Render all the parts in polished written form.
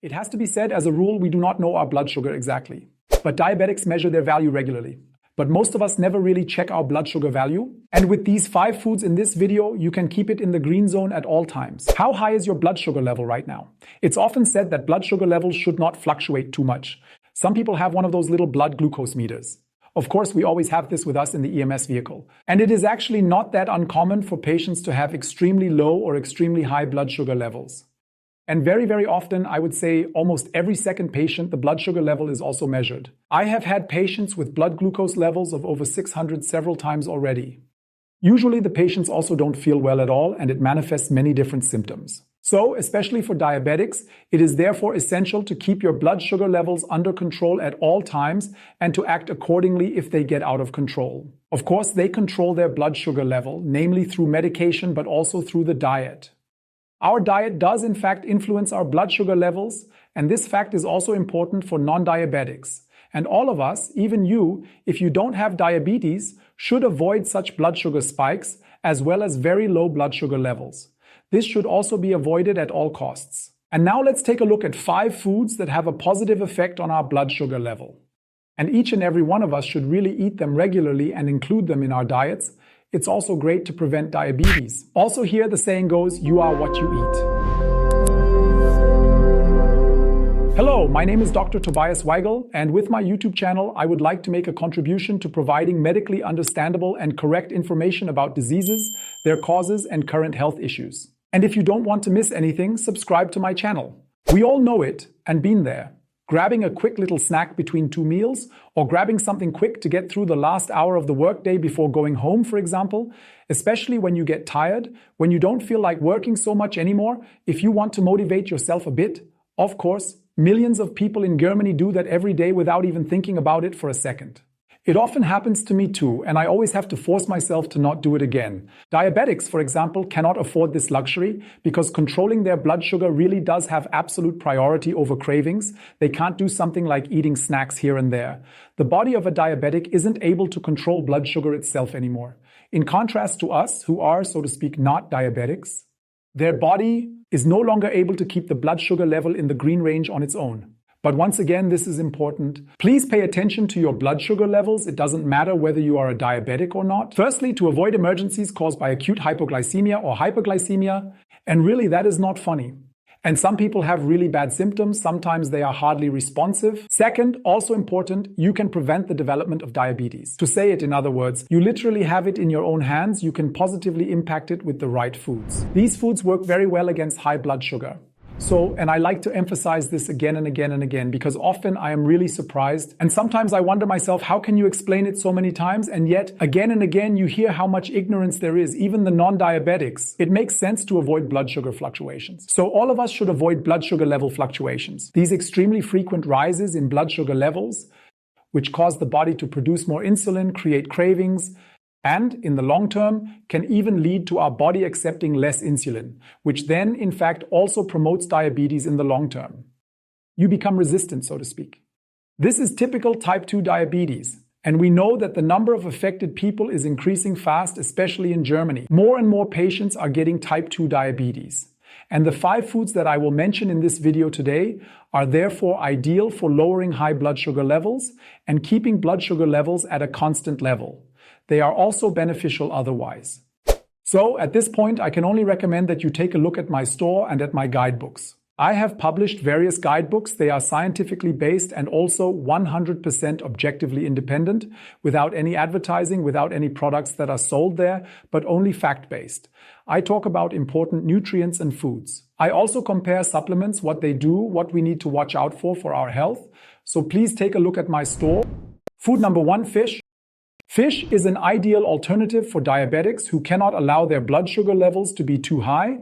It has to be said, as a rule, we do not know our blood sugar exactly. But diabetics measure their value regularly. But most of us never really check our blood sugar value. And with these 5 foods in this video, you can keep it in the green zone at all times. How high is your blood sugar level right now? It's often said that blood sugar levels should not fluctuate too much. Some people have one of those little blood glucose meters. Of course, we always have this with us in the EMS vehicle. And it is actually not that uncommon for patients to have extremely low or extremely high blood sugar levels. And very, very often, I would say almost every second patient, the blood sugar level is also measured. I have had patients with blood glucose levels of over 600 several times already. Usually the patients also don't feel well at all, and it manifests many different symptoms. So, especially for diabetics, it is therefore essential to keep your blood sugar levels under control at all times and to act accordingly if they get out of control. Of course, they control their blood sugar level, namely through medication, but also through the diet. Our diet does in fact influence our blood sugar levels, and this fact is also important for non-diabetics. And all of us, even you, if you don't have diabetes, should avoid such blood sugar spikes as well as very low blood sugar levels. This should also be avoided at all costs. And now let's take a look at 5 foods that have a positive effect on our blood sugar level. And each and every one of us should really eat them regularly and include them in our diets. It's also great to prevent diabetes. Also here the saying goes, you are what you eat. Hello, my name is Dr. Tobias Weigel, and with my YouTube channel, I would like to make a contribution to providing medically understandable and correct information about diseases, their causes, and current health issues. And if you don't want to miss anything, subscribe to my channel. We all know it and been there. Grabbing a quick little snack between 2 meals, or grabbing something quick to get through the last hour of the workday before going home, for example, especially when you get tired, when you don't feel like working so much anymore, if you want to motivate yourself a bit. Of course, millions of people in Germany do that every day without even thinking about it for a second. It often happens to me too, and I always have to force myself to not do it again. Diabetics, for example, cannot afford this luxury because controlling their blood sugar really does have absolute priority over cravings. They can't do something like eating snacks here and there. The body of a diabetic isn't able to control blood sugar itself anymore. In contrast to us, who are, so to speak, not diabetics, their body is no longer able to keep the blood sugar level in the green range on its own. But once again, this is important. Please pay attention to your blood sugar levels. It doesn't matter whether you are a diabetic or not. Firstly, to avoid emergencies caused by acute hypoglycemia or hyperglycemia. And really, that is not funny. And some people have really bad symptoms. Sometimes they are hardly responsive. Second, also important, you can prevent the development of diabetes. To say it in other words, you literally have it in your own hands. You can positively impact it with the right foods. These foods work very well against high blood sugar. So, and I like to emphasize this again and again and again, because often I am really surprised. And sometimes I wonder myself, how can you explain it so many times? And yet, again and again, you hear how much ignorance there is, even the non-diabetics. It makes sense to avoid blood sugar fluctuations. So all of us should avoid blood sugar level fluctuations. These extremely frequent rises in blood sugar levels, which cause the body to produce more insulin, create cravings, and in the long term can even lead to our body accepting less insulin, which then in fact also promotes diabetes in the long term. You become resistant, so to speak. This is typical type 2 diabetes, and we know that the number of affected people is increasing fast, especially in Germany. More and more patients are getting type 2 diabetes. And the 5 foods that I will mention in this video today are therefore ideal for lowering high blood sugar levels and keeping blood sugar levels at a constant level. They are also beneficial otherwise. So at this point, I can only recommend that you take a look at my store and at my guidebooks. I have published various guidebooks. They are scientifically based and also 100% objectively independent, without any advertising, without any products that are sold there, but only fact-based. I talk about important nutrients and foods. I also compare supplements, what they do, what we need to watch out for our health. So please take a look at my store. Food number 1, fish. Fish is an ideal alternative for diabetics who cannot allow their blood sugar levels to be too high,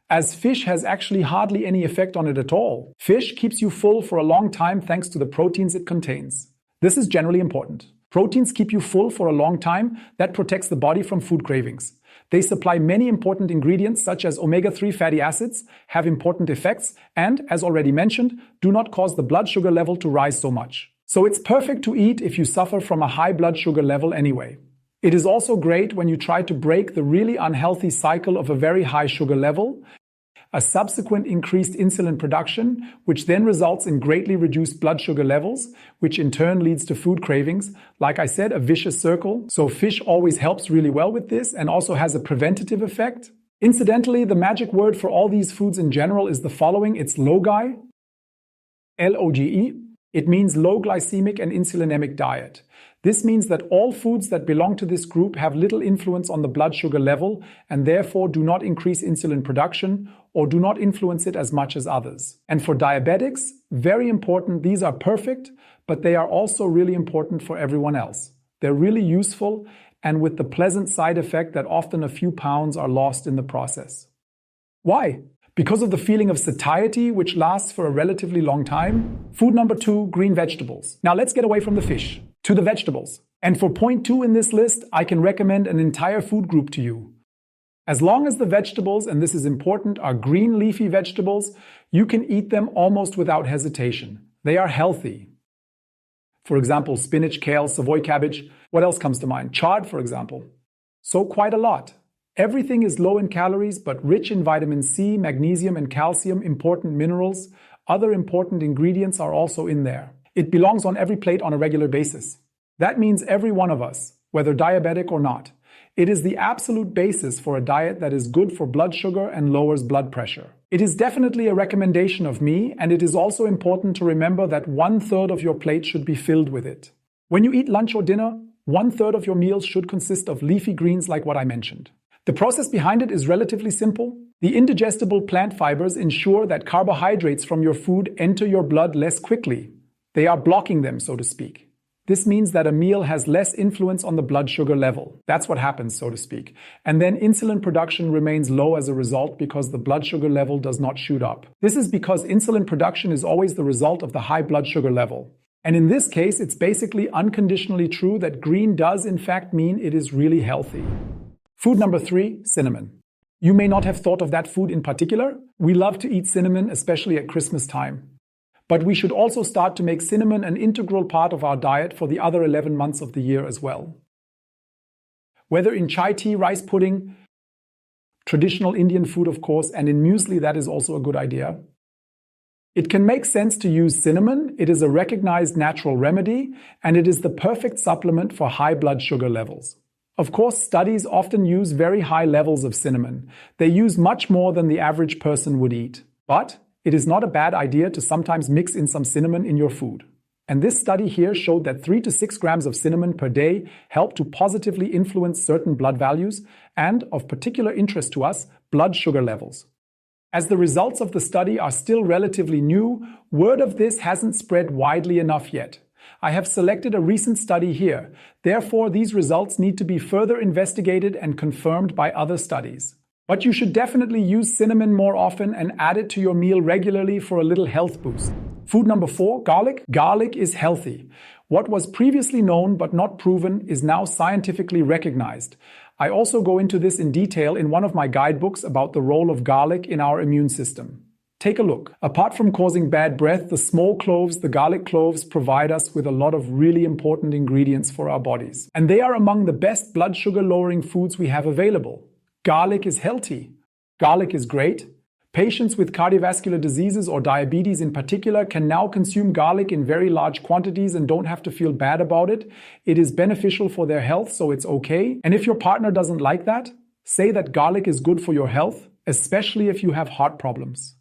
as fish has actually hardly any effect on it at all. Fish keeps you full for a long time thanks to the proteins it contains. This is generally important. Proteins keep you full for a long time. That protects the body from food cravings. They supply many important ingredients such as omega-3 fatty acids, have important effects, and, as already mentioned, do not cause the blood sugar level to rise so much. So it's perfect to eat if you suffer from a high blood sugar level anyway. It is also great when you try to break the really unhealthy cycle of a very high sugar level, a subsequent increased insulin production, which then results in greatly reduced blood sugar levels, which in turn leads to food cravings. Like I said, a vicious circle. So fish always helps really well with this and also has a preventative effect. Incidentally, the magic word for all these foods in general is the following. It's LOGI, L-O-G-E. It means low glycemic and insulinemic diet. This means that all foods that belong to this group have little influence on the blood sugar level and therefore do not increase insulin production or do not influence it as much as others. And for diabetics, very important, these are perfect, but they are also really important for everyone else. They're really useful and with the pleasant side effect that often a few pounds are lost in the process. Why? Because of the feeling of satiety, which lasts for a relatively long time. Food number 2, green vegetables. Now let's get away from the fish to the vegetables. And for point 2 in this list, I can recommend an entire food group to you. As long as the vegetables, and this is important, are green leafy vegetables, you can eat them almost without hesitation. They are healthy. For example, spinach, kale, Savoy cabbage. What else comes to mind? Chard, for example. So quite a lot. Everything is low in calories, but rich in vitamin C, magnesium, and calcium, important minerals. Other important ingredients are also in there. It belongs on every plate on a regular basis. That means every one of us, whether diabetic or not. It is the absolute basis for a diet that is good for blood sugar and lowers blood pressure. It is definitely a recommendation of me, and it is also important to remember that 1/3 of your plate should be filled with it. When you eat lunch or dinner, 1/3 of your meals should consist of leafy greens like what I mentioned. The process behind it is relatively simple. The indigestible plant fibers ensure that carbohydrates from your food enter your blood less quickly. They are blocking them, so to speak. This means that a meal has less influence on the blood sugar level. That's what happens, so to speak. And then insulin production remains low as a result because the blood sugar level does not shoot up. This is because insulin production is always the result of the high blood sugar level. And in this case, it's basically unconditionally true that green does in fact mean it is really healthy. Food number 3, cinnamon. You may not have thought of that food in particular. We love to eat cinnamon, especially at Christmas time. But we should also start to make cinnamon an integral part of our diet for the other 11 months of the year as well. Whether in chai tea, rice pudding, traditional Indian food of course, and in muesli, that is also a good idea. It can make sense to use cinnamon. It is a recognized natural remedy, and it is the perfect supplement for high blood sugar levels. Of course, studies often use very high levels of cinnamon. They use much more than the average person would eat. But it is not a bad idea to sometimes mix in some cinnamon in your food. And this study here showed that 3 to 6 grams of cinnamon per day help to positively influence certain blood values and, of particular interest to us, blood sugar levels. As the results of the study are still relatively new, word of this hasn't spread widely enough yet. I have selected a recent study here. Therefore, these results need to be further investigated and confirmed by other studies. But you should definitely use cinnamon more often and add it to your meal regularly for a little health boost. Food number 4, garlic. Garlic is healthy. What was previously known but not proven is now scientifically recognized. I also go into this in detail in one of my guidebooks about the role of garlic in our immune system. Take a look. Apart from causing bad breath, the small cloves, the garlic cloves, provide us with a lot of really important ingredients for our bodies. And they are among the best blood sugar lowering foods we have available. Garlic is healthy. Garlic is great. Patients with cardiovascular diseases or diabetes in particular can now consume garlic in very large quantities and don't have to feel bad about it. It is beneficial for their health, so it's okay. And if your partner doesn't like that, say that garlic is good for your health, especially if you have heart problems.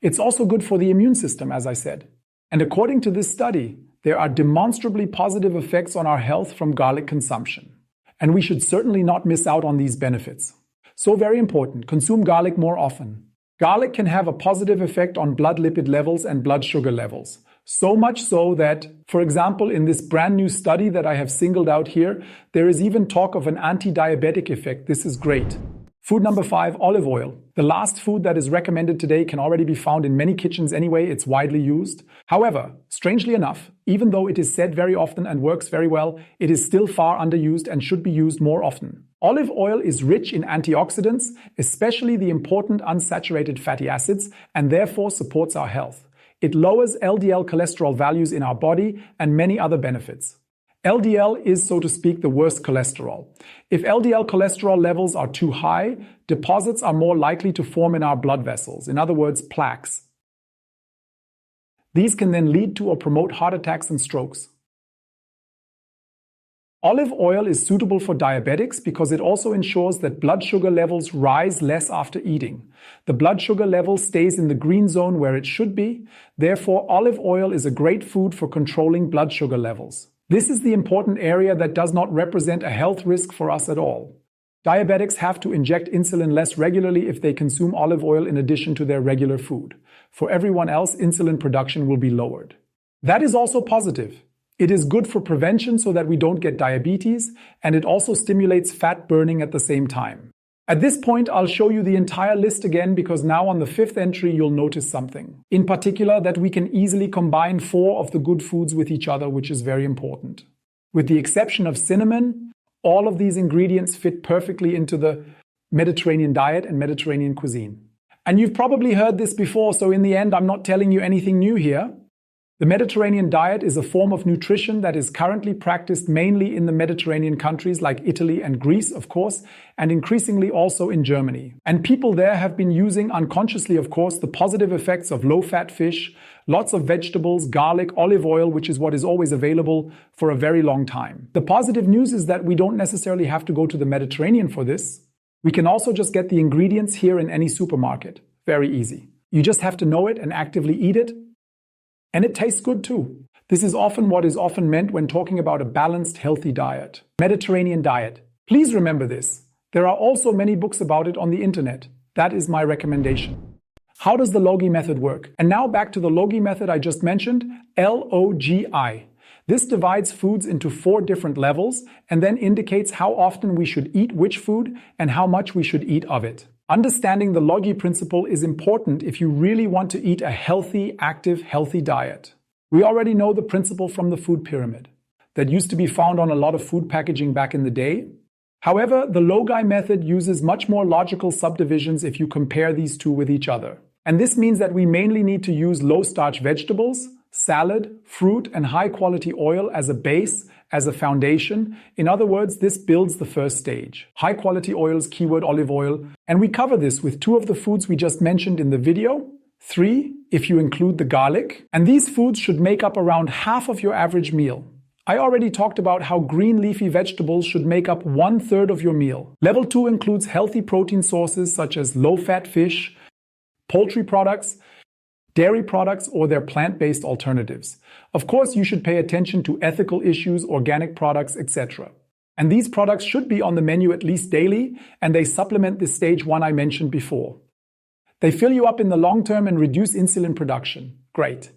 It's also good for the immune system, as I said. And according to this study, there are demonstrably positive effects on our health from garlic consumption. And we should certainly not miss out on these benefits. So very important, consume garlic more often. Garlic can have a positive effect on blood lipid levels and blood sugar levels. So much so that, for example, in this brand new study that I have singled out here, there is even talk of an anti-diabetic effect. This is great. Food number 5, olive oil. The last food that is recommended today can already be found in many kitchens anyway. It's widely used. However, strangely enough, even though it is said very often and works very well, it is still far underused and should be used more often. Olive oil is rich in antioxidants, especially the important unsaturated fatty acids, and therefore supports our health. It lowers LDL cholesterol values in our body and many other benefits. LDL is, so to speak, the worst cholesterol. If LDL cholesterol levels are too high, deposits are more likely to form in our blood vessels, in other words, plaques. These can then lead to or promote heart attacks and strokes. Olive oil is suitable for diabetics because it also ensures that blood sugar levels rise less after eating. The blood sugar level stays in the green zone where it should be. Therefore, olive oil is a great food for controlling blood sugar levels. This is the important area that does not represent a health risk for us at all. Diabetics have to inject insulin less regularly if they consume olive oil in addition to their regular food. For everyone else, insulin production will be lowered. That is also positive. It is good for prevention so that we don't get diabetes, and it also stimulates fat burning at the same time. At this point, I'll show you the entire list again because now on the 5th entry, you'll notice something. In particular, that we can easily combine 4 of the good foods with each other, which is very important. With the exception of cinnamon, all of these ingredients fit perfectly into the Mediterranean diet and Mediterranean cuisine. And you've probably heard this before, so in the end, I'm not telling you anything new here. The Mediterranean diet is a form of nutrition that is currently practiced mainly in the Mediterranean countries like Italy and Greece, of course, and increasingly also in Germany. And people there have been using, unconsciously of course, the positive effects of low-fat fish, lots of vegetables, garlic, olive oil, which is what is always available, for a very long time. The positive news is that we don't necessarily have to go to the Mediterranean for this. We can also just get the ingredients here in any supermarket. Very easy. You just have to know it and actively eat it. And it tastes good too. This is often what is often meant when talking about a balanced, healthy diet. Mediterranean diet. Please remember this. There are also many books about it on the internet. That is my recommendation. How does the Logi method work? And now back to the Logi method I just mentioned, LOGI. This divides foods into 4 different levels and then indicates how often we should eat which food and how much we should eat of it. Understanding the Logi principle is important if you really want to eat a healthy, active, healthy diet. We already know the principle from the food pyramid that used to be found on a lot of food packaging back in the day. However, the Logi method uses much more logical subdivisions if you compare these two with each other. And this means that we mainly need to use low-starch vegetables, salad, fruit, and high-quality oil as a base, as a foundation. In other words, this builds the first stage. High-quality oils, keyword olive oil. And we cover this with 2 of the foods we just mentioned in the video, 3 if you include the garlic. And these foods should make up around half of your average meal. I already talked about how green leafy vegetables should make up 1/3 of your meal. Level 2 includes healthy protein sources such as low-fat fish, poultry products, dairy products, or their plant-based alternatives. Of course, you should pay attention to ethical issues, organic products, etc. And these products should be on the menu at least daily, and they supplement the stage 1 I mentioned before. They fill you up in the long term and reduce insulin production. Great.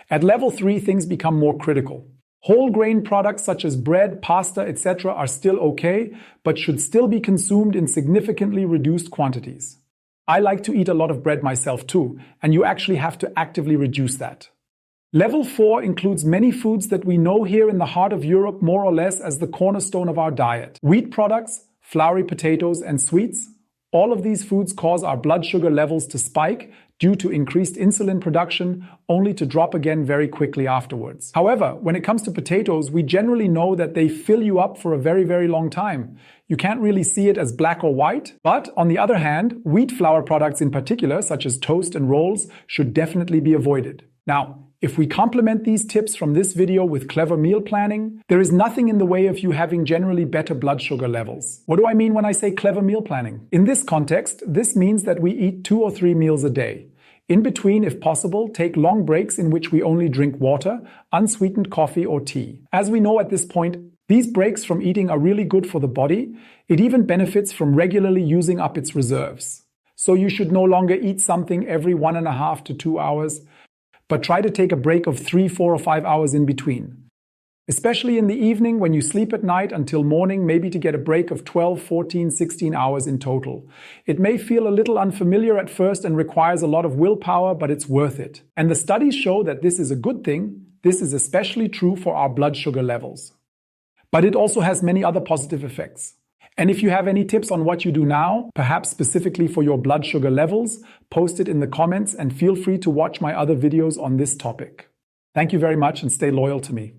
At level 3, things become more critical. Whole grain products such as bread, pasta, etc. are still okay, but should still be consumed in significantly reduced quantities. I like to eat a lot of bread myself too, and you actually have to actively reduce that. Level 4 includes many foods that we know here in the heart of Europe more or less as the cornerstone of our diet. Wheat products, floury potatoes, and sweets. All of these foods cause our blood sugar levels to spike due to increased insulin production, only to drop again very quickly afterwards. However, when it comes to potatoes, we generally know that they fill you up for a very, very long time. You can't really see it as black or white, but on the other hand, wheat flour products in particular, such as toast and rolls, should definitely be avoided. Now, if we complement these tips from this video with clever meal planning, there is nothing in the way of you having generally better blood sugar levels. What do I mean when I say clever meal planning? In this context, this means that we eat 2 or 3 meals a day. In between, if possible, take long breaks in which we only drink water, unsweetened coffee or tea. As we know at this point, these breaks from eating are really good for the body. It even benefits from regularly using up its reserves. So you should no longer eat something every 1.5 to 2 hours, but try to take a break of 3, 4, or 5 hours in between. Especially in the evening when you sleep at night until morning, maybe to get a break of 12, 14, 16 hours in total. It may feel a little unfamiliar at first and requires a lot of willpower, but it's worth it. And the studies show that this is a good thing. This is especially true for our blood sugar levels. But it also has many other positive effects. And if you have any tips on what you do now, perhaps specifically for your blood sugar levels, post it in the comments and feel free to watch my other videos on this topic. Thank you very much and stay loyal to me.